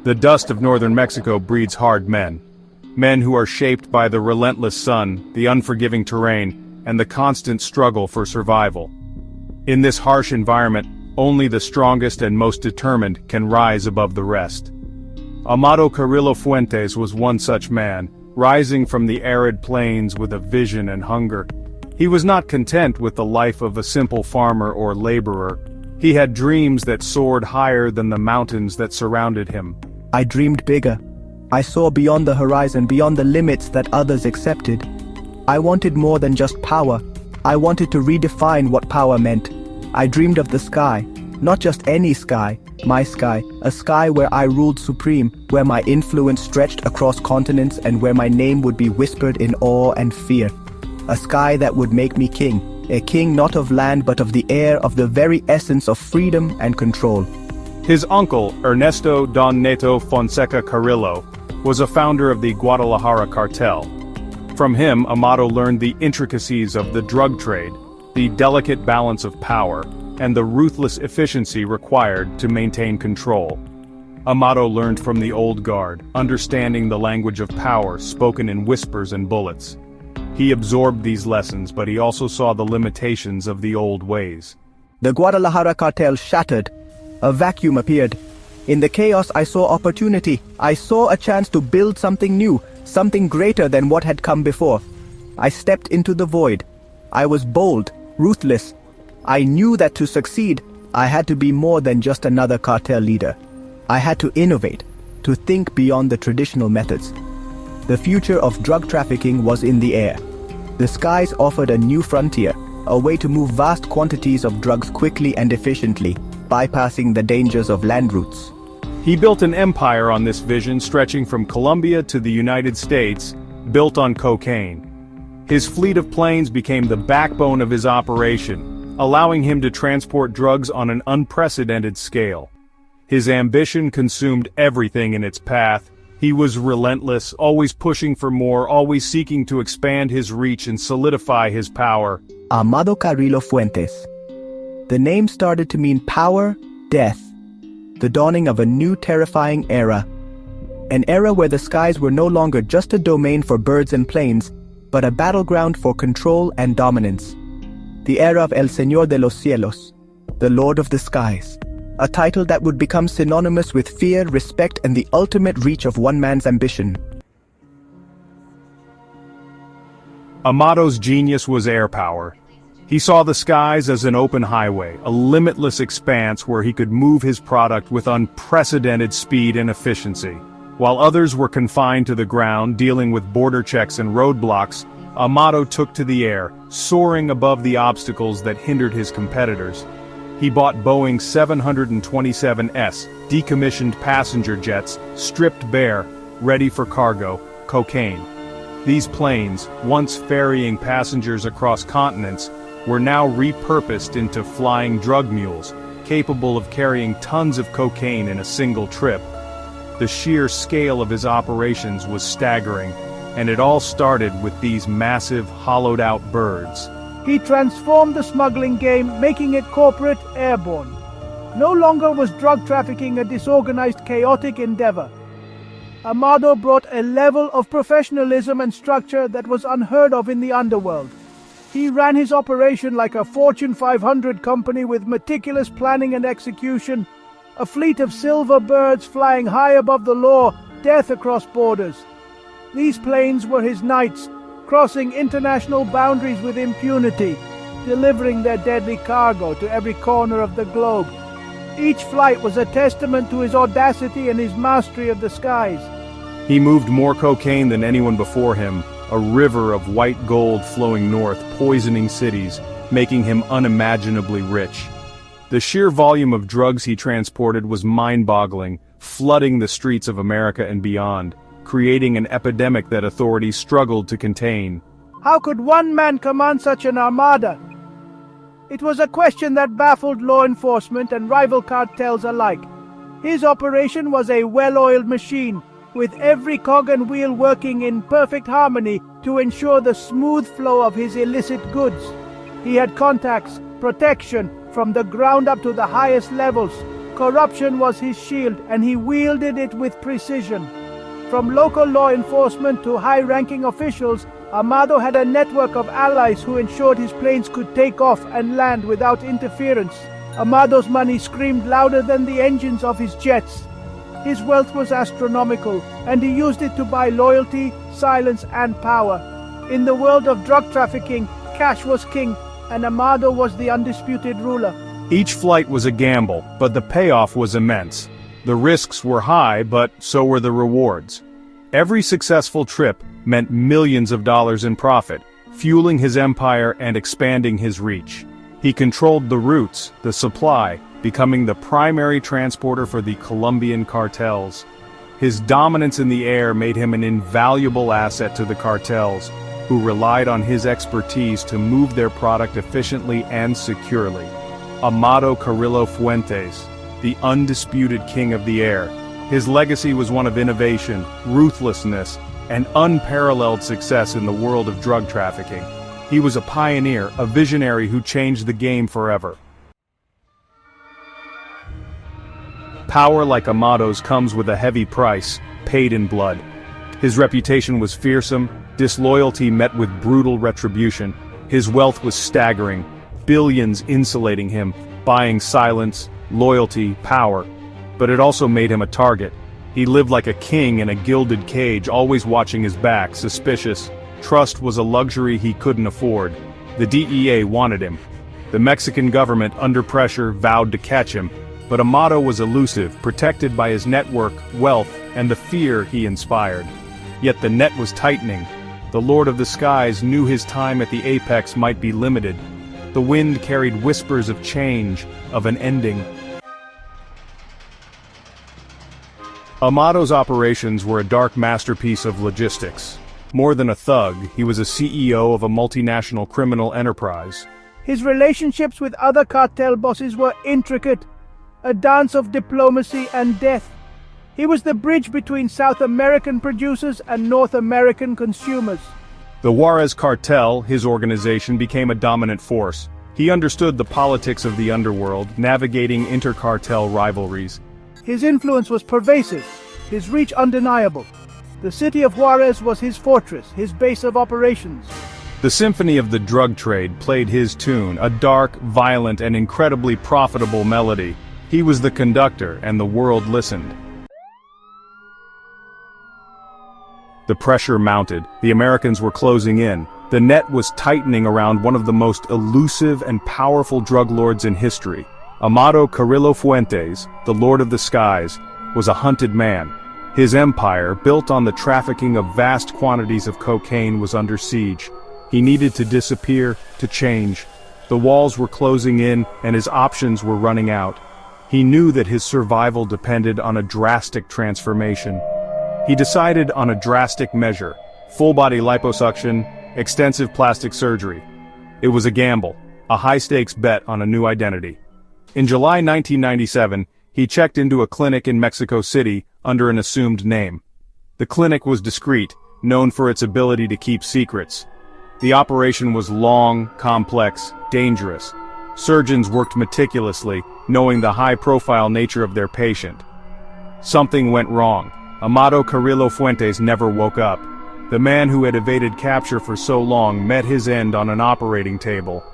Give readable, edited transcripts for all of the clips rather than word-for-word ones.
The dust of northern Mexico breeds hard men. Men who are shaped by the relentless sun, the unforgiving terrain, and the constant struggle for survival. In this harsh environment, only the strongest and most determined can rise above the rest. Amado Carrillo Fuentes was one such man, rising from the arid plains with a vision and hunger. He was not content with the life of a simple farmer or laborer. He had dreams that soared higher than the mountains that surrounded him. I dreamed bigger. I saw beyond the horizon, beyond the limits that others accepted. I wanted more than just power. I wanted to redefine what power meant. I dreamed of the sky, not just any sky, my sky, a sky where I ruled supreme, where my influence stretched across continents and where my name would be whispered in awe and fear. A sky that would make me king, a king not of land but of the air, of the very essence of freedom and control. His uncle, Ernesto Don Neto Fonseca Carrillo, was a founder of the Guadalajara cartel. From him, Amado learned the intricacies of the drug trade, the delicate balance of power, and the ruthless efficiency required to maintain control. Amado learned from the old guard, understanding the language of power spoken in whispers and bullets. He absorbed these lessons, but he also saw the limitations of the old ways. The Guadalajara cartel shattered. A vacuum appeared. In the chaos I saw opportunity. I saw a chance to build something new, something greater than what had come before. I stepped into the void. I was bold, ruthless. I knew that to succeed, I had to be more than just another cartel leader. I had to innovate, to think beyond the traditional methods. The future of drug trafficking was in the air. The skies offered a new frontier, a way to move vast quantities of drugs quickly and efficiently, bypassing the dangers of land routes. He built an empire on this vision stretching from Colombia to the United States, built on cocaine. His fleet of planes became the backbone of his operation, allowing him to transport drugs on an unprecedented scale. His ambition consumed everything in its path. He was relentless, always pushing for more, always seeking to expand his reach and solidify his power. Amado Carrillo Fuentes. The name started to mean power, death, the dawning of a new terrifying era. An era where the skies were no longer just a domain for birds and planes, but a battleground for control and dominance. The era of El Señor de los Cielos, the Lord of the Skies. A title that would become synonymous with fear, respect, and the ultimate reach of one man's ambition. Amado's genius was air power. He saw the skies as an open highway, a limitless expanse where he could move his product with unprecedented speed and efficiency. While others were confined to the ground, dealing with border checks and roadblocks, Amado took to the air, soaring above the obstacles that hindered his competitors. He bought Boeing 727s, decommissioned passenger jets, stripped bare, ready for cargo, cocaine. These planes, once ferrying passengers across continents, were now repurposed into flying drug mules, capable of carrying tons of cocaine in a single trip. The sheer scale of his operations was staggering, and it all started with these massive, hollowed-out birds. He transformed the smuggling game, making it corporate, airborne. No longer was drug trafficking a disorganized, chaotic endeavor. Amado brought a level of professionalism and structure that was unheard of in the underworld. He ran his operation like a Fortune 500 company with meticulous planning and execution, a fleet of silver birds flying high above the law, death across borders. These planes were his knights, crossing international boundaries with impunity, delivering their deadly cargo to every corner of the globe. Each flight was a testament to his audacity and his mastery of the skies. He moved more cocaine than anyone before him, a river of white gold flowing north, poisoning cities, making him unimaginably rich. The sheer volume of drugs he transported was mind-boggling, flooding the streets of America and beyond, creating an epidemic that authorities struggled to contain. How could one man command such an armada? It was a question that baffled law enforcement and rival cartels alike. His operation was a well-oiled machine, with every cog and wheel working in perfect harmony to ensure the smooth flow of his illicit goods. He had contacts, protection, from the ground up to the highest levels, Corruption was his shield, and he wielded it with precision. From local law enforcement to high-ranking officials, Amado had a network of allies who ensured his planes could take off and land without interference. Amado's money screamed louder than the engines of his jets. His wealth was astronomical, and he used it to buy loyalty, silence, and power. In the world of drug trafficking, cash was king, and Amado was the undisputed ruler. Each flight was a gamble, but the payoff was immense. The risks were high, but so were the rewards. Every successful trip meant millions of dollars in profit, fueling his empire and expanding his reach. He controlled the routes, the supply, becoming the primary transporter for the Colombian cartels. His dominance in the air made him an invaluable asset to the cartels, who relied on his expertise to move their product efficiently and securely. Amado Carrillo Fuentes, the undisputed king of the air. His legacy was one of innovation, ruthlessness, and unparalleled success in the world of drug trafficking. He was a pioneer, a visionary who changed the game forever. Power like Amado's comes with a heavy price, paid in blood. His reputation was fearsome, disloyalty met with brutal retribution. His wealth was staggering, billions insulating him, buying silence, loyalty, power. But it also made him a target. He lived like a king in a gilded cage, always watching his back, suspicious. Trust was a luxury he couldn't afford. The DEA wanted him. The Mexican government, under pressure, vowed to catch him. But Amado was elusive, protected by his network, wealth, and the fear he inspired. Yet the net was tightening. The Lord of the Skies knew his time at the apex might be limited. The wind carried whispers of change, of an ending. Amado's operations were a dark masterpiece of logistics. More than a thug, he was a CEO of a multinational criminal enterprise. His relationships with other cartel bosses were intricate, a dance of diplomacy and death. He was the bridge between South American producers and North American consumers. The Juarez cartel, his organization, became a dominant force. He understood the politics of the underworld, navigating inter-cartel rivalries. His influence was pervasive, his reach undeniable. The city of Juarez was his fortress, his base of operations. The symphony of the drug trade played his tune, a dark, violent, and incredibly profitable melody. He was the conductor, and the world listened. The pressure mounted. The Americans were closing in. The net was tightening around one of the most elusive and powerful drug lords in history. Amado Carrillo Fuentes, the Lord of the Skies, was a hunted man. His empire, built on the trafficking of vast quantities of cocaine, was under siege. He needed to disappear, to change. The walls were closing in, and his options were running out. He knew that his survival depended on a drastic transformation. He decided on a drastic measure: full-body liposuction, extensive plastic surgery. It was a gamble, a high-stakes bet on a new identity. In July 1997, he checked into a clinic in Mexico City under an assumed name. The clinic was discreet, known for its ability to keep secrets. The operation was long, complex, dangerous. Surgeons worked meticulously, knowing the high-profile nature of their patient. Something went wrong. Amado Carrillo Fuentes never woke up. The man who had evaded capture for so long met his end on an operating table.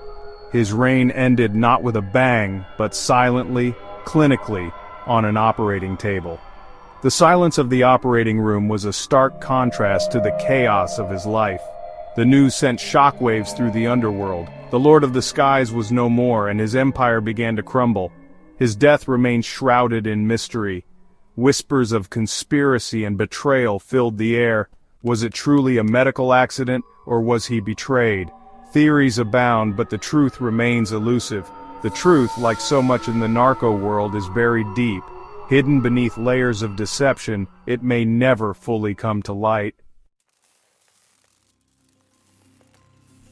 His reign ended not with a bang, but silently, clinically, on an operating table. The silence of the operating room was a stark contrast to the chaos of his life. The news sent shockwaves through the underworld. The Lord of the Skies was no more, and his empire began to crumble. His death remained shrouded in mystery. Whispers of conspiracy and betrayal filled the air. Was it truly a medical accident, or was he betrayed? Theories abound, but the truth remains elusive. The truth, like so much in the narco world, is buried deep. Hidden beneath layers of deception, it may never fully come to light.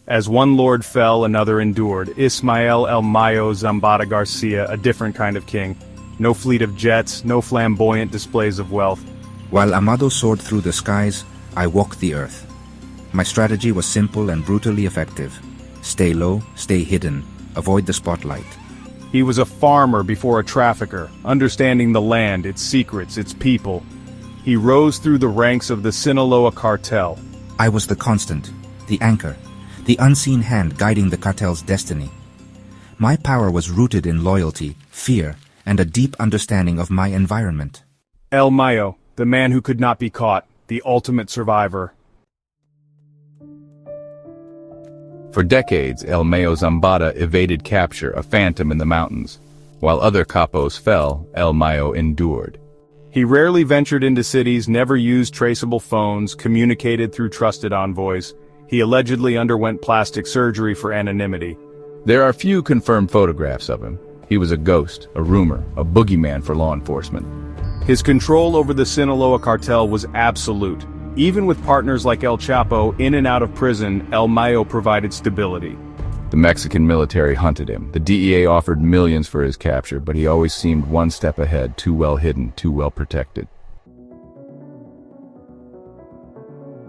As one lord fell, another endured. Ismael El Mayo Zambada Garcia, a different kind of king. No fleet of jets, no flamboyant displays of wealth. While Amado soared through the skies, I walked the earth. My strategy was simple and brutally effective. Stay low, stay hidden, avoid the spotlight. He was a farmer before a trafficker, understanding the land, its secrets, its people. He rose through the ranks of the Sinaloa cartel. I was the constant, the anchor, the unseen hand guiding the cartel's destiny. My power was rooted in loyalty, fear, and a deep understanding of my environment. El Mayo, the man who could not be caught, the ultimate survivor. For decades, El Mayo Zambada evaded capture, a phantom in the mountains. While other capos fell, El Mayo endured. He rarely ventured into cities, never used traceable phones, communicated through trusted envoys. He allegedly underwent plastic surgery for anonymity. There are few confirmed photographs of him. He was a ghost, a rumor, a boogeyman for law enforcement. His control over the Sinaloa cartel was absolute. Even with partners like El Chapo in and out of prison, El Mayo provided stability. The Mexican military hunted him. The DEA offered millions for his capture, but he always seemed one step ahead, too well hidden, too well protected.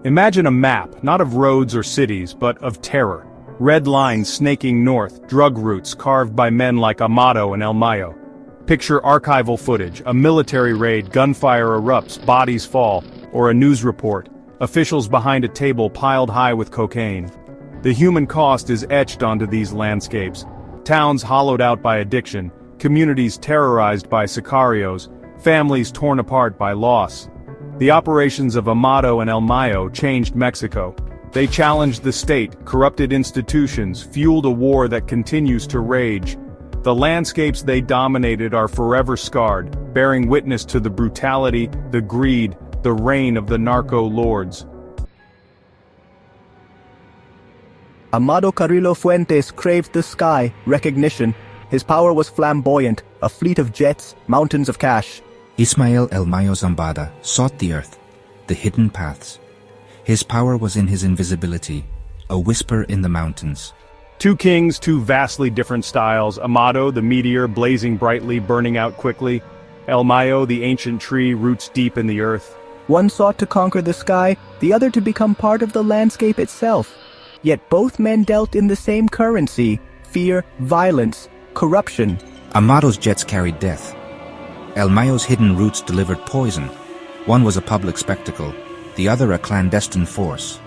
Imagine a map, not of roads or cities, but of terror. Red lines snaking north, drug routes carved by men like Amado and El Mayo. Picture archival footage, a military raid, gunfire erupts, bodies fall, or a news report, officials behind a table piled high with cocaine. The human cost is etched onto these landscapes. Towns hollowed out by addiction, communities terrorized by sicarios, families torn apart by loss. The operations of Amado and El Mayo changed Mexico. They challenged the state, corrupted institutions, fueled a war that continues to rage. The landscapes they dominated are forever scarred, bearing witness to the brutality, the greed, the reign of the narco lords. Amado Carrillo Fuentes craved the sky, recognition. His power was flamboyant, a fleet of jets, mountains of cash. Ismael El Mayo Zambada sought the earth, the hidden paths. His power was in his invisibility, a whisper in the mountains. Two kings, two vastly different styles. Amado, the meteor, blazing brightly, burning out quickly. El Mayo, the ancient tree, roots deep in the earth. One sought to conquer the sky, the other to become part of the landscape itself. Yet both men dealt in the same currency: fear, violence, corruption. Amado's jets carried death. El Mayo's hidden routes delivered poison. One was a public spectacle, the other a clandestine force.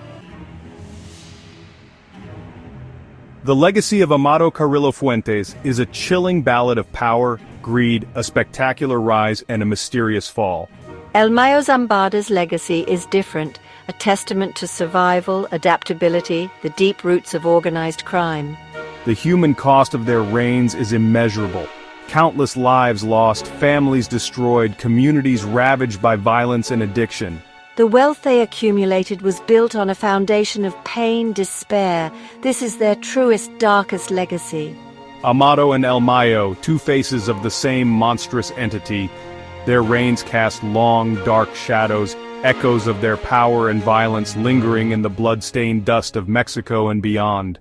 The legacy of Amado Carrillo Fuentes is a chilling ballad of power, greed, a spectacular rise, and a mysterious fall. El Mayo Zambada's legacy is different, a testament to survival, adaptability, the deep roots of organized crime. The human cost of their reigns is immeasurable. Countless lives lost, families destroyed, communities ravaged by violence and addiction. The wealth they accumulated was built on a foundation of pain, despair. This is their truest, darkest legacy. Amado and El Mayo, two faces of the same monstrous entity. Their reigns cast long, dark shadows, echoes of their power and violence lingering in the blood-stained dust of Mexico and beyond.